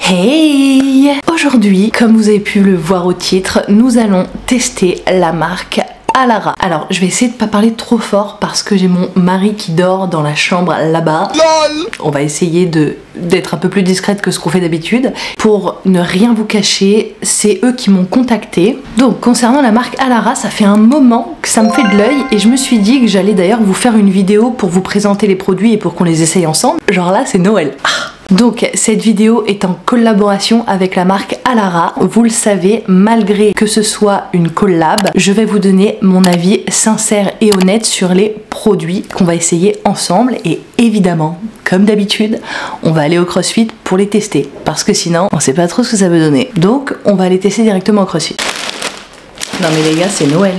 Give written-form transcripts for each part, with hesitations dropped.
Hey! Aujourd'hui, comme vous avez pu le voir au titre, nous allons tester la marque Alara. Alors, je vais essayer de pas parler trop fort parce que j'ai mon mari qui dort dans la chambre là-bas. On va essayer d'être un peu plus discrète que ce qu'on fait d'habitude. Pour ne rien vous cacher, c'est eux qui m'ont contacté. Donc, concernant la marque Alara, ça fait un moment que ça me fait de l'œil et je me suis dit que j'allais d'ailleurs vous faire une vidéo pour vous présenter les produits et pour qu'on les essaye ensemble. Genre là, c'est Noël. Donc cette vidéo est en collaboration avec la marque Alara. Vous le savez, malgré que ce soit une collab, je vais vous donner mon avis sincère et honnête sur les produits qu'on va essayer ensemble. Et évidemment, comme d'habitude, on va aller au CrossFit pour les tester. Parce que sinon, on sait pas trop ce que ça veut donner. Donc on va les tester directement au CrossFit. Non mais les gars, c'est Noël.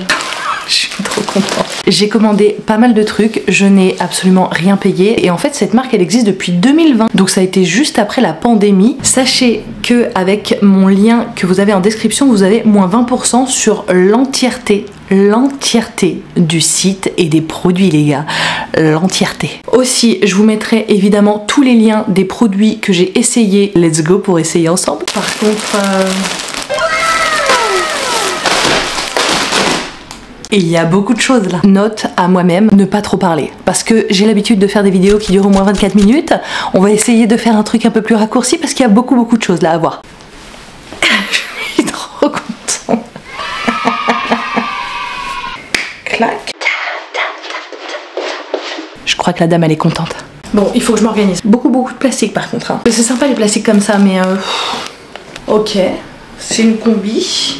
Je suis trop contente. J'ai commandé pas mal de trucs, je n'ai absolument rien payé et en fait cette marque elle existe depuis 2020 donc ça a été juste après la pandémie. Sachez que avec mon lien que vous avez en description vous avez moins 20% sur l'entièreté du site et des produits les gars, l'entièreté. Aussi je vous mettrai évidemment tous les liens des produits que j'ai essayé. Let's go pour essayer ensemble. Par contre il y a beaucoup de choses là. Note à moi-même, ne pas trop parler. Parce que j'ai l'habitude de faire des vidéos qui durent au moins 24 minutes. On va essayer de faire un truc un peu plus raccourci parce qu'il y a beaucoup de choses là à voir. Je suis trop contente. Clac. Je crois que la dame elle est contente. Bon, il faut que je m'organise. Beaucoup de plastique par contre. Hein. C'est sympa les plastiques comme ça, mais ok. C'est une combi.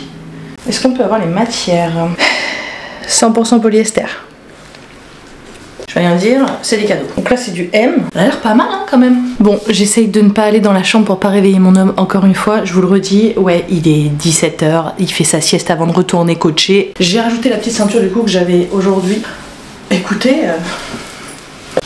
Est-ce qu'on peut avoir les matières ? 100% polyester. Je vais rien dire, c'est des cadeaux. Donc là c'est du M. Ça a l'air pas mal hein, quand même. Bon, j'essaye de ne pas aller dans la chambre pour pas réveiller mon homme encore une fois. Je vous le redis, ouais, il est 17h, il fait sa sieste avant de retourner coacher. J'ai rajouté la petite ceinture du coup que j'avais aujourd'hui. Écoutez,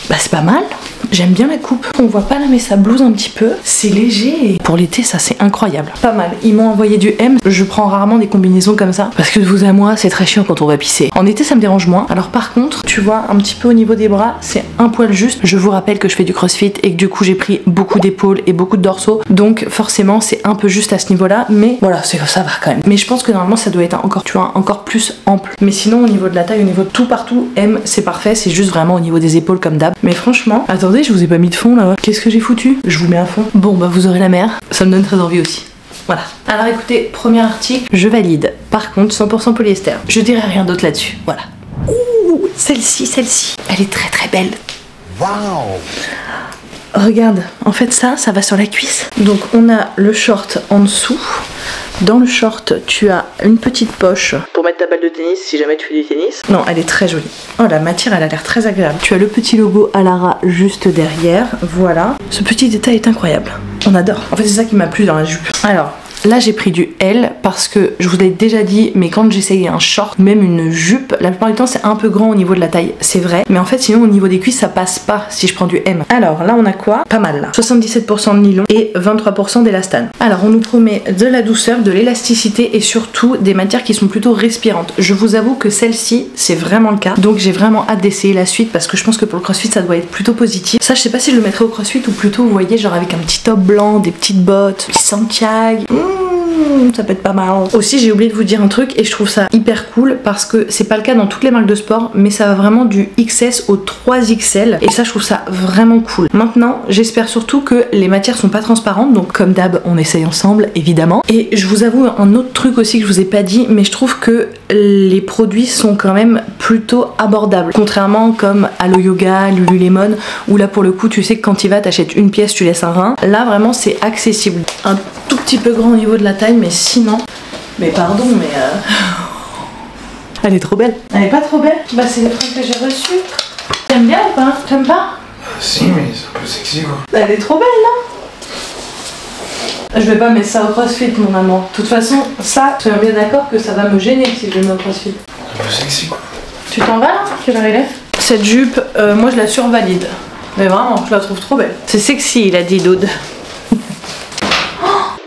bah c'est pas mal. J'aime bien la coupe. On voit pas là mais ça blouse un petit peu. C'est léger et pour l'été ça c'est incroyable. Pas mal. Ils m'ont envoyé du M. Je prends rarement des combinaisons comme ça parce que de vous à moi c'est très chiant quand on va pisser. En été ça me dérange moins. Alors par contre tu vois un petit peu au niveau des bras c'est un poil juste. Je vous rappelle que je fais du crossfit et que du coup j'ai pris beaucoup d'épaules et beaucoup de dorsaux. Donc forcément c'est un peu juste à ce niveau là. Mais voilà ça va quand même. Mais je pense que normalement ça doit être encore tu vois encore plus ample. Mais sinon au niveau de la taille, au niveau de tout partout, M c'est parfait. C'est juste vraiment au niveau des épaules comme d'hab. Mais franchement attendez je vous ai pas mis de fond là. Qu'est-ce que j'ai foutu? Je vous mets un fond. Bon bah vous aurez la mer. Ça me donne très envie aussi. Voilà. Alors écoutez, premier article, je valide. Par contre 100% polyester. Je dirais rien d'autre là-dessus. Voilà. Ouh, celle-ci. Elle est très belle. Waouh. Regarde, en fait ça va sur la cuisse. Donc on a le short en dessous. Dans le short, tu as une petite poche pour mettre ta balle de tennis si jamais tu fais du tennis. Non, elle est très jolie. Oh, la matière, elle a l'air très agréable. Tu as le petit logo Alara juste derrière. Voilà. Ce petit détail est incroyable. On adore. En fait, c'est ça qui m'a plu dans la jupe. Alors, là, j'ai pris du L parce que je vous l'ai déjà dit, mais quand j'essaye un short, même une jupe, la plupart du temps, c'est un peu grand au niveau de la taille. C'est vrai. Mais en fait, sinon, au niveau des cuisses, ça passe pas si je prends du M. Alors, là, on a quoi? Pas mal, là. 77% de nylon et 23% d'élastane. Alors, on nous promet de la douceur, de l'élasticité et surtout des matières qui sont plutôt respirantes. Je vous avoue que celle-ci, c'est vraiment le cas. Donc, j'ai vraiment hâte d'essayer la suite parce que je pense que pour le crossfit, ça doit être plutôt positif. Ça, je sais pas si je le mettrais au crossfit ou plutôt, vous voyez, genre avec un petit top blanc, des petites bottes, petit Santiago. Ça peut être pas mal. Aussi j'ai oublié de vous dire un truc et je trouve ça hyper cool parce que c'est pas le cas dans toutes les marques de sport mais ça va vraiment du XS au 3XL et ça je trouve ça vraiment cool. Maintenant j'espère surtout que les matières sont pas transparentes donc comme d'hab on essaye ensemble évidemment. Et je vous avoue un autre truc aussi que je vous ai pas dit mais je trouve que les produits sont quand même plutôt abordables. Contrairement comme Allo Yoga, Lululemon où là pour le coup tu sais que quand tu vas t'achètes une pièce tu laisses un rein. Là vraiment c'est accessible. Un tout petit peu grand au niveau de la taille mais sinon mais pardon mais elle est trop belle. Elle est pas trop belle? Bah c'est le truc que j'ai reçu. T'aimes bien ou pas? T'aimes pas? Si mais c'est un peu sexy quoi. Elle est trop belle là. Je vais pas mettre ça au crossfit mon amour. De toute façon ça, tu es bien d'accord que ça va me gêner si je le mets au crossfit. Un peu sexy quoi. Tu t'en vas là? Quelle heure il est? Cette jupe, moi je la survalide. Mais vraiment, je la trouve trop belle. C'est sexy il a dit Dude.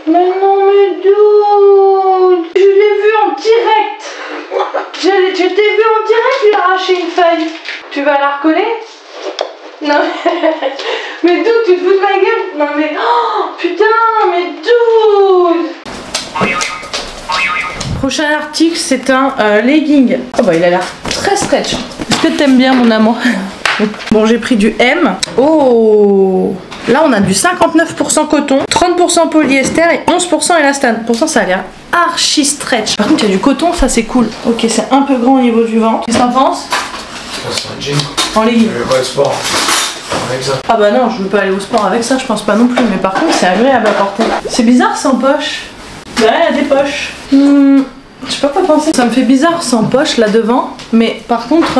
Mais non mais Dude, je l'ai vu en direct. Je t'ai vu en direct lui arracher une feuille. Tu vas la recoller? Non mais Dude, tu te fous de ma gueule? Non mais oh putain mais Dude. Prochain article, c'est un legging. Oh bah il a l'air très stretch. Est-ce que t'aimes bien mon amour? Bon, j'ai pris du M. Oh, là on a du 59% coton, 30% polyester et 11% élastane. Pourtant ça a l'air archi stretch. Par contre il y a du coton, ça c'est cool. Ok, c'est un peu grand au niveau du ventre. Qu'est-ce que t'en penses? C'est un jean. En legging. Je vais pas au sport avec ça. Ah bah non, je veux pas aller au sport avec ça, je pense pas non plus. Mais par contre c'est agréable à porter. C'est bizarre sans poche. Ouais, il y a des poches. Je sais pas quoi penser. Ça me fait bizarre sans poche là devant. Mais par contre...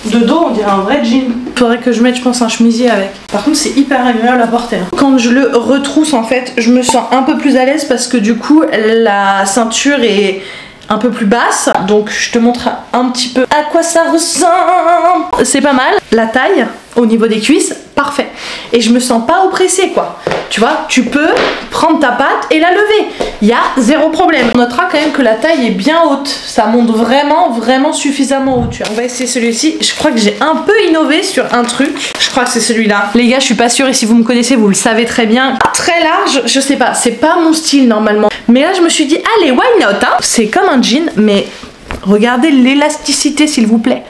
de dos on dirait un vrai jean. Faudrait que je mette je pense un chemisier avec. Par contre c'est hyper agréable à porter. Quand je le retrousse en fait je me sens un peu plus à l'aise parce que du coup la ceinture est un peu plus basse. Donc je te montre un petit peu à quoi ça ressemble. C'est pas mal. La taille au niveau des cuisses, parfait. Et je me sens pas oppressée quoi. Tu vois, tu peux prendre ta patte et la lever. Il y a zéro problème. On notera quand même que la taille est bien haute. Ça monte vraiment suffisamment haut. Tu vois. On va essayer celui-ci. Je crois que j'ai un peu innové sur un truc. Je crois que c'est celui-là. Les gars, je suis pas sûre et si vous me connaissez, vous le savez très bien. Très large, je sais pas. C'est pas mon style normalement. Mais là, je me suis dit, allez, why not hein. C'est comme un jean, mais regardez l'élasticité s'il vous plaît.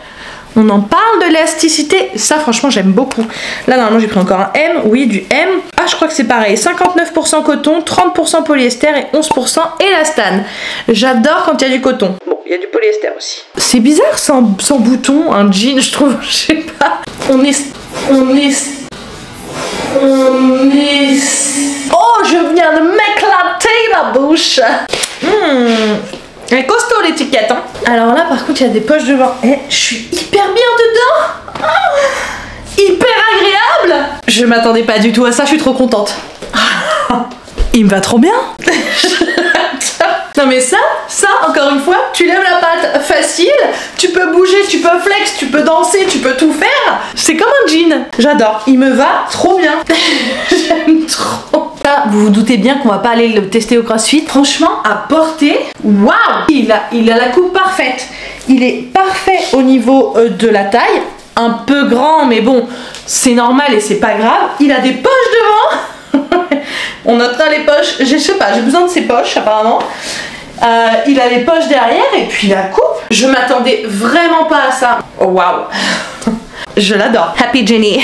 On en parle de l'élasticité, ça franchement j'aime beaucoup. Là normalement j'ai pris encore un M, oui du M. Ah je crois que c'est pareil, 59% coton, 30% polyester et 11% élastane. J'adore quand il y a du coton. Bon, il y a du polyester aussi. C'est bizarre sans bouton, un jean je trouve, je sais pas. On est... Oh je viens de m'éclater la bouche. Elle est costaud l'étiquette hein. Alors là par contre il y a des poches devant. Et je suis hyper bien dedans. Hyper agréable. Je m'attendais pas du tout à ça, je suis trop contente. Il me va trop bien. Non mais ça encore une fois, tu lèves la patte facile, tu peux bouger, tu peux flex, tu peux danser, tu peux tout faire. C'est comme un jean. J'adore, il me va trop bien. J'aime trop. Ça, vous vous doutez bien qu'on va pas aller le tester au CrossFit. Franchement, à porter, waouh, il a la coupe parfaite. Il est parfait au niveau de la taille. Un peu grand, mais bon, c'est normal et c'est pas grave. Il a des poches devant. On notera les poches. Je sais pas, j'ai besoin de ces poches apparemment. Il a les poches derrière et puis la coupe. Je m'attendais vraiment pas à ça. Oh waouh. Je l'adore. Happy Jenny.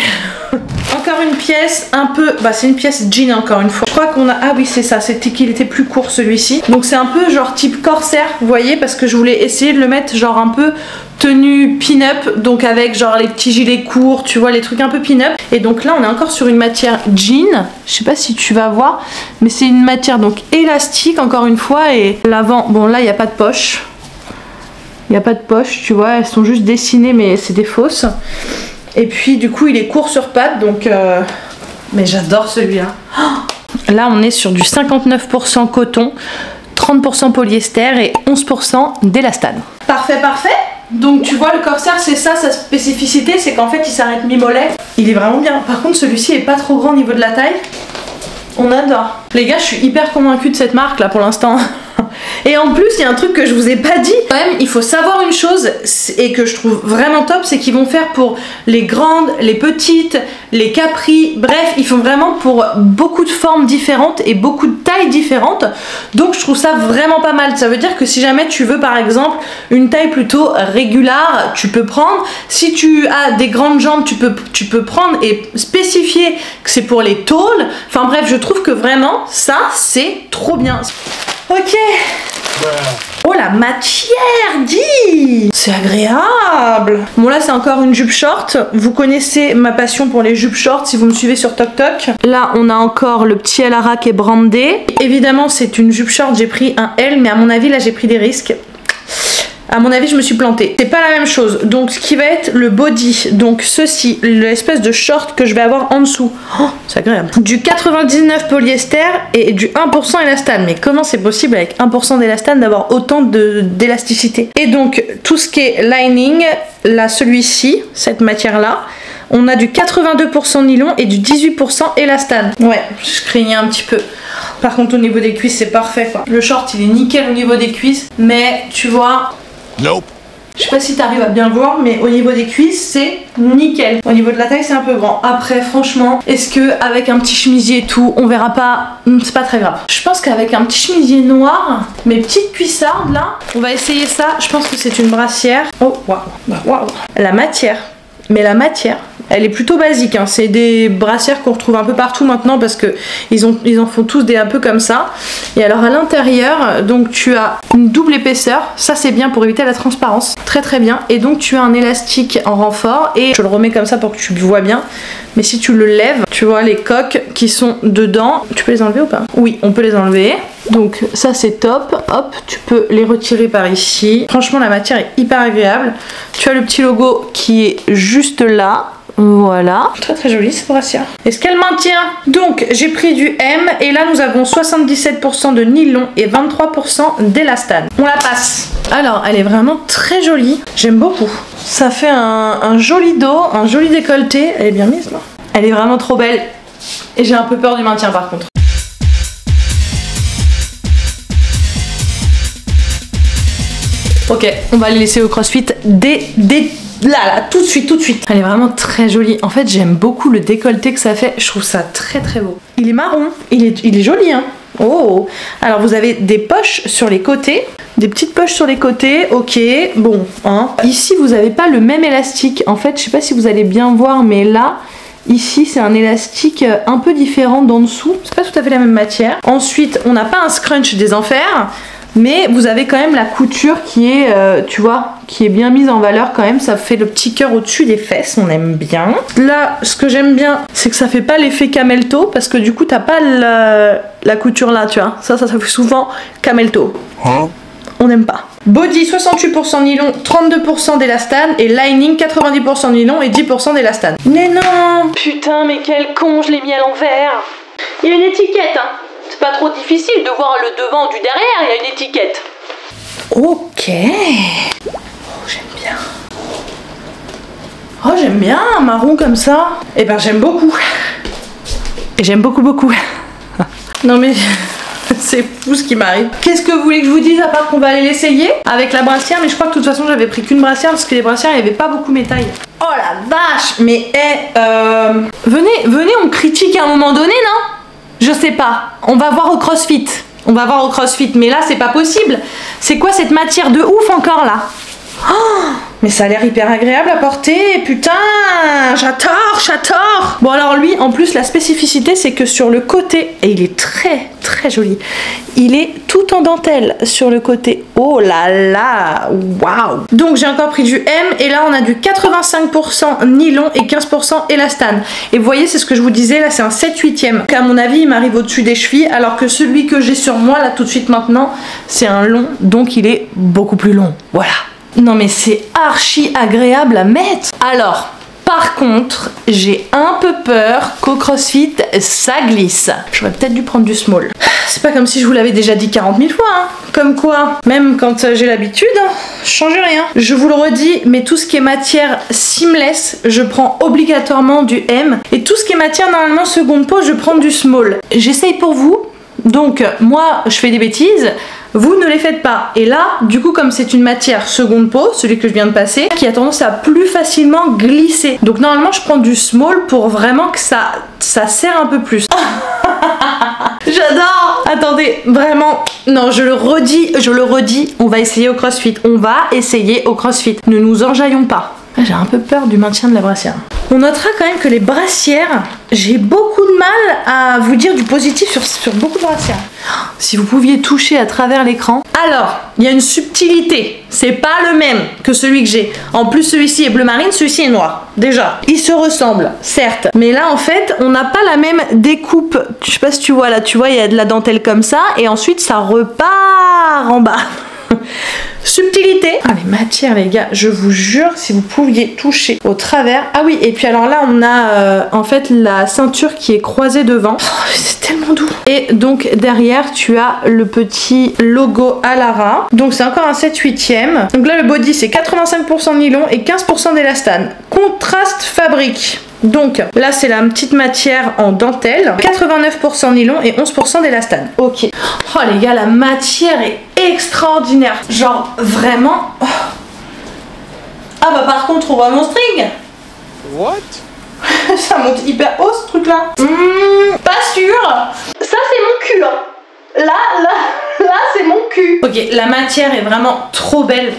Encore une pièce un peu... Bah c'est une pièce jean encore une fois. Je crois qu'on a... Ah oui c'est ça, c'était qu'il était plus court celui-ci. Donc c'est un peu genre type corsaire, vous voyez, parce que je voulais essayer de le mettre genre un peu tenue pin-up. Donc avec genre les petits gilets courts, tu vois, les trucs un peu pin-up. Et donc là on est encore sur une matière jean. Je sais pas si tu vas voir, mais c'est une matière donc élastique encore une fois. Et l'avant, bon là il n'y a pas de poche. Il n'y a pas de poche, tu vois, elles sont juste dessinées mais c'est des fausses. Et puis du coup il est court sur pattes donc mais j'adore celui-là. Là on est sur du 59% coton, 30% polyester et 11% d'élastane. Parfait, parfait. Donc tu vois le corsaire c'est ça sa spécificité, c'est qu'en fait il s'arrête mi-mollet. Il est vraiment bien. Par contre celui-ci est pas trop grand au niveau de la taille. On adore. Les gars je suis hyper convaincue de cette marque là pour l'instant. Et en plus il y a un truc que je vous ai pas dit. Quand même il faut savoir une chose et que je trouve vraiment top, c'est qu'ils vont faire pour les grandes, les petites, les capris, bref ils font vraiment pour beaucoup de formes différentes et beaucoup de tailles différentes. Donc je trouve ça vraiment pas mal. Ça veut dire que si jamais tu veux par exemple une taille plutôt régulière, tu peux prendre. Si tu as des grandes jambes tu peux prendre et spécifier que c'est pour les tôles. Enfin bref je trouve que vraiment ça c'est trop bien. Ok. Oh la matière, dis. C'est agréable. Bon là c'est encore une jupe short. Vous connaissez ma passion pour les jupes short si vous me suivez sur TokTok. Là on a encore le petit Alara qui est brandé. Évidemment c'est une jupe short, j'ai pris un L, mais à mon avis là j'ai pris des risques. À mon avis je me suis plantée. C'est pas la même chose. Donc ce qui va être le body, donc ceci, l'espèce de short que je vais avoir en dessous. Oh, c'est agréable. Du 99 polyester et du 1% élastane. Mais comment c'est possible avec 1% d'élastane d'avoir autant d'élasticité? Et donc tout ce qui est lining, là celui-ci, cette matière là, on a du 82% nylon et du 18% élastane. Ouais, je craignais un petit peu. Par contre au niveau des cuisses c'est parfait quoi. Le short il est nickel au niveau des cuisses, mais tu vois... Nope. Je sais pas si t'arrives à bien voir, mais au niveau des cuisses, c'est nickel. Au niveau de la taille, c'est un peu grand. Après, franchement, est-ce que avec un petit chemisier et tout, on verra pas? C'est pas très grave. Je pense qu'avec un petit chemisier noir, mes petites cuissardes là, on va essayer ça. Je pense que c'est une brassière. Oh, waouh, waouh. La matière. Mais la matière, elle est plutôt basique, hein. C'est des brassières qu'on retrouve un peu partout maintenant parce que ils en font tous des un peu comme ça. Et alors à l'intérieur, donc tu as une double épaisseur, ça c'est bien pour éviter la transparence, très très bien. Et donc tu as un élastique en renfort et je le remets comme ça pour que tu vois bien. Mais si tu le lèves, tu vois les coques qui sont dedans. Tu peux les enlever ou pas? Oui, on peut les enlever. Donc ça c'est top, hop, tu peux les retirer par ici. Franchement la matière est hyper agréable. Tu as le petit logo qui est juste là. Voilà, très très jolie cette brassière. Est-ce qu'elle maintient? Donc j'ai pris du M et là nous avons 77% de nylon et 23% d'élastane. On la passe. Alors elle est vraiment très jolie, j'aime beaucoup. Ça fait un joli dos, un joli décolleté. Elle est bien mise là. Elle est vraiment trop belle et j'ai un peu peur du maintien par contre. Ok, on va les laisser au CrossFit là, tout de suite. Elle est vraiment très jolie. En fait, j'aime beaucoup le décolleté que ça fait. Je trouve ça très très beau. Il est marron. Il est joli, hein. Oh. Alors, vous avez des poches sur les côtés. Des petites poches sur les côtés. Ok, bon, hein. Ici, vous n'avez pas le même élastique. En fait, je sais pas si vous allez bien voir, mais là... Ici c'est un élastique un peu différent d'en dessous, c'est pas tout à fait la même matière. Ensuite on n'a pas un scrunch des enfers, mais vous avez quand même la couture qui est, tu vois, qui est bien mise en valeur quand même. Ça fait le petit cœur au-dessus des fesses, on aime bien. Là ce que j'aime bien c'est que ça fait pas l'effet camel toe, parce que du coup t'as pas la couture là, tu vois. Ça fait souvent camel toe. Hein? On n'aime pas. Body 68% nylon, 32% d'élastane et lining 90% nylon et 10% d'élastane. Mais non! Putain, mais quel con, je l'ai mis à l'envers. Il y a une étiquette, hein. C'est pas trop difficile de voir le devant du derrière, il y a une étiquette. Ok. Oh, j'aime bien. Oh, j'aime bien un marron comme ça. Eh ben, j'aime beaucoup. Et j'aime beaucoup. Non mais... C'est fou ce qui m'arrive. Qu'est-ce que vous voulez que je vous dise à part qu'on va aller l'essayer avec la brassière? Mais je crois que de toute façon j'avais pris qu'une brassière parce que les brassières il n'y avait pas beaucoup mes tailles. Oh la vache. Mais venez on me critique à un moment donné, non? Je sais pas. On va voir au CrossFit. Mais là c'est pas possible. C'est quoi cette matière de ouf encore là? Oh, mais ça a l'air hyper agréable à porter, putain, j'adore. Bon alors lui, en plus la spécificité c'est que sur le côté, et il est très très joli, il est tout en dentelle sur le côté. Oh là là, waouh. Donc j'ai encore pris du M et là on a du 85% nylon et 15% élastane. Et vous voyez c'est ce que je vous disais, là c'est un 7/8e. Donc à mon avis il m'arrive au-dessus des chevilles, alors que celui que j'ai sur moi là tout de suite maintenant, c'est un long, donc il est beaucoup plus long. Voilà. Non mais c'est archi agréable à mettre. Alors, par contre, j'ai un peu peur qu'au CrossFit, ça glisse. J'aurais peut-être dû prendre du small. C'est pas comme si je vous l'avais déjà dit 40 000 fois, hein. Comme quoi, même quand j'ai l'habitude, je change rien. Je vous le redis, mais tout ce qui est matière seamless, je prends obligatoirement du M. Et tout ce qui est matière normalement seconde peau, je prends du small. J'essaye pour vous. Donc, moi, je fais des bêtises. Vous ne les faites pas. Et là, du coup, comme c'est une matière seconde peau, celui que je viens de passer, qui a tendance à plus facilement glisser. Donc normalement, je prends du small pour vraiment que ça serre un peu plus. J'adore. Attendez, vraiment, non, je le redis, on va essayer au CrossFit. Ne nous enjaillons pas. J'ai un peu peur du maintien de la brassière. On notera quand même que les brassières, j'ai beaucoup de mal à vous dire du positif sur beaucoup de brassières. Si vous pouviez toucher à travers l'écran. Alors, il y a une subtilité. C'est pas le même que celui que j'ai. En plus, celui-ci est bleu marine, celui-ci est noir. Déjà, ils se ressemblent, certes. Mais là, en fait, on n'a pas la même découpe. Je sais pas si tu vois, là, tu vois, il y a de la dentelle comme ça. Et ensuite, ça repart en bas. Subtilité. Ah les matières les gars, je vous jure, si vous pouviez toucher au travers. Ah oui, et puis alors là on a en fait la ceinture qui est croisée devant. Oh, c'est tellement doux. Et donc derrière tu as le petit logo Alara. Donc c'est encore un 7/8e. Donc là le body c'est 85% nylon et 15% d'élastane. Contraste fabrique. Donc là c'est la petite matière en dentelle, 89% nylon et 11% d'élastane. Ok. Oh les gars, la matière est extraordinaire. Genre vraiment... Oh. Ah bah par contre on voit mon string. What? Ça monte hyper haut ce truc là. Pas sûr. Ça c'est mon cul hein. Là c'est mon cul. Ok, la matière est vraiment trop belle.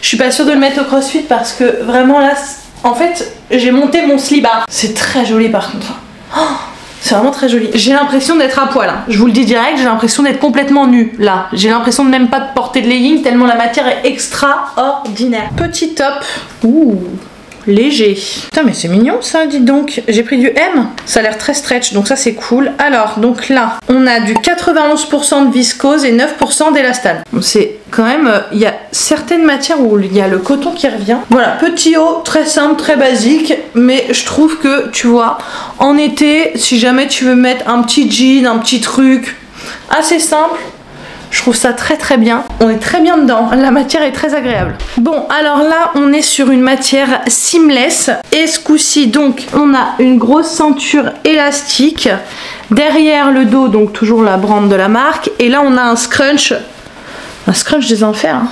Je suis pas sûre de le mettre au crossfit parce que vraiment là, en fait j'ai monté mon slibard. C'est très joli par contre. Oh, c'est vraiment très joli. J'ai l'impression d'être à poil hein. Je vous le dis direct, j'ai l'impression d'être complètement nue là. J'ai l'impression de même pas porter de legging tellement la matière est extraordinaire. Petit top. Ouh, léger. Putain mais c'est mignon ça, dites donc. J'ai pris du M. Ça a l'air très stretch donc ça c'est cool. Alors donc là on a du 91% de viscose et 9% d'élastane. C'est quand même, il y a certaines matières où il y a le coton qui revient. Voilà, petit haut, très simple, très basique. Mais je trouve que tu vois, en été, si jamais tu veux mettre un petit jean, un petit truc assez simple, je trouve ça très très bien. On est très bien dedans, la matière est très agréable. Bon, alors là, on est sur une matière seamless. Et ce coup-ci, donc, on a une grosse ceinture élastique. Derrière le dos, donc toujours la brande de la marque. Et là, on a un scrunch. Un scrunch des enfers. Hein.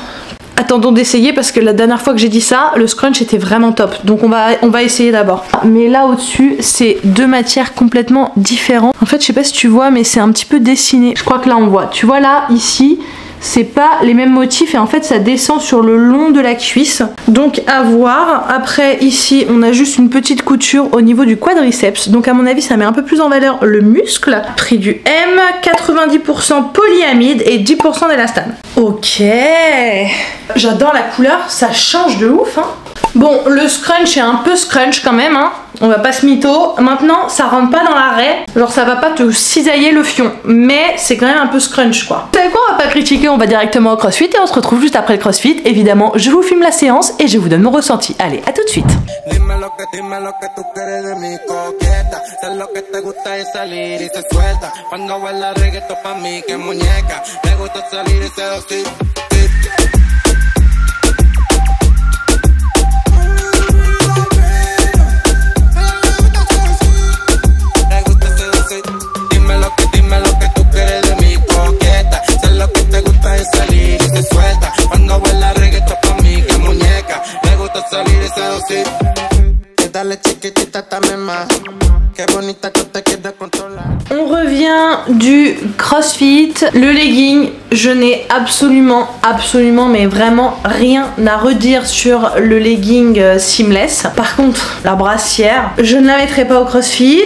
Attendons d'essayer parce que la dernière fois que j'ai dit ça, le scrunch était vraiment top. Donc on va essayer d'abord. Mais là au-dessus, c'est deux matières complètement différentes. En fait, je sais pas si tu vois, mais c'est un petit peu dessiné. Je crois que là on voit. Tu vois là, ici, c'est pas les mêmes motifs et en fait ça descend sur le long de la cuisse. Donc à voir. Après ici, on a juste une petite couture au niveau du quadriceps. Donc à mon avis, ça met un peu plus en valeur le muscle. Prix du M, 90% polyamide et 10% d'élastane. Ok. J'adore la couleur, ça change de ouf hein. Bon, le scrunch est un peu scrunch quand même hein. On va pas se mytho. Maintenant, ça rentre pas dans l'arrêt. Genre ça va pas te cisailler le fion. Mais c'est quand même un peu scrunch quoi. Vous savez quoi, on va pas critiquer, on va directement au crossfit et on se retrouve juste après le crossfit. Évidemment, je vous filme la séance et je vous donne mon ressenti. Allez, à tout de suite. On revient du crossfit, le legging, je n'ai absolument mais vraiment rien à redire sur le legging seamless. Par contre, la brassière, je ne la mettrai pas au crossfit.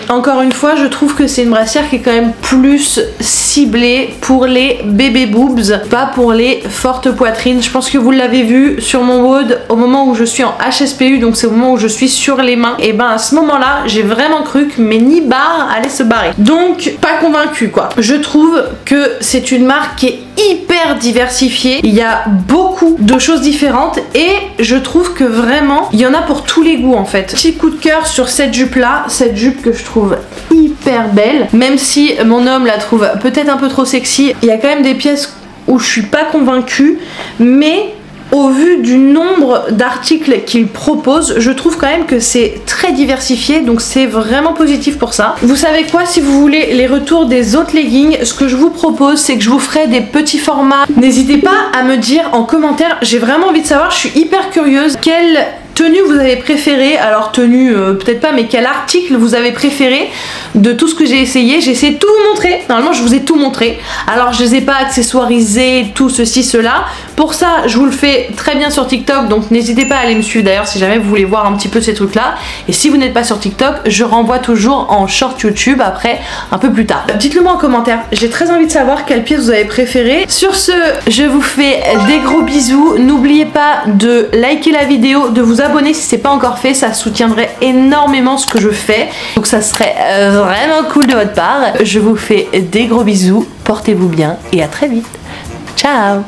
Encore une fois, je trouve que c'est une brassière qui est quand même plus ciblée pour les bébés boobs, pas pour les fortes poitrines. Je pense que vous l'avez vu sur mon WOD au moment où je suis en HSPU, donc c'est au moment où je suis sur les mains. Et ben à ce moment-là, j'ai vraiment cru que mes nibards allaient se barrer. Donc pas convaincue quoi. Je trouve que c'est une marque qui est hyper diversifiée. Il y a beaucoup de choses différentes et je trouve que vraiment il y en a pour tous les goûts en fait. Petit coup de cœur sur cette jupe là, cette jupe que je trouve hyper belle, même si mon homme la trouve peut-être un peu trop sexy. Il y a quand même des pièces où je suis pas convaincue, mais au vu du nombre d'articles qu'il propose, je trouve quand même que c'est très diversifié, donc c'est vraiment positif pour ça. Vous savez quoi, si vous voulez les retours des autres leggings, ce que je vous propose, c'est que je vous ferai des petits formats. N'hésitez pas à me dire en commentaire, j'ai vraiment envie de savoir, je suis hyper curieuse, quelle tenue vous avez préféré, alors tenue peut-être pas, mais quel article vous avez préféré de tout ce que j'ai essayé. J'ai essayé de tout vous montrer, normalement je vous ai tout montré, alors je les ai pas accessoirisés, tout ceci, cela. Pour ça, je vous le fais très bien sur TikTok, donc n'hésitez pas à aller me suivre d'ailleurs si jamais vous voulez voir un petit peu ces trucs là. Et si vous n'êtes pas sur TikTok, je renvoie toujours en short YouTube après, un peu plus tard. Dites-le moi en commentaire, j'ai très envie de savoir quelle pièce vous avez préférée. Sur ce, je vous fais des gros bisous. N'oubliez pas de liker la vidéo, de vous abonner si c'est pas encore fait, ça soutiendrait énormément ce que je fais. Donc ça serait vraiment cool de votre part. Je vous fais des gros bisous, portez-vous bien et à très vite. Ciao!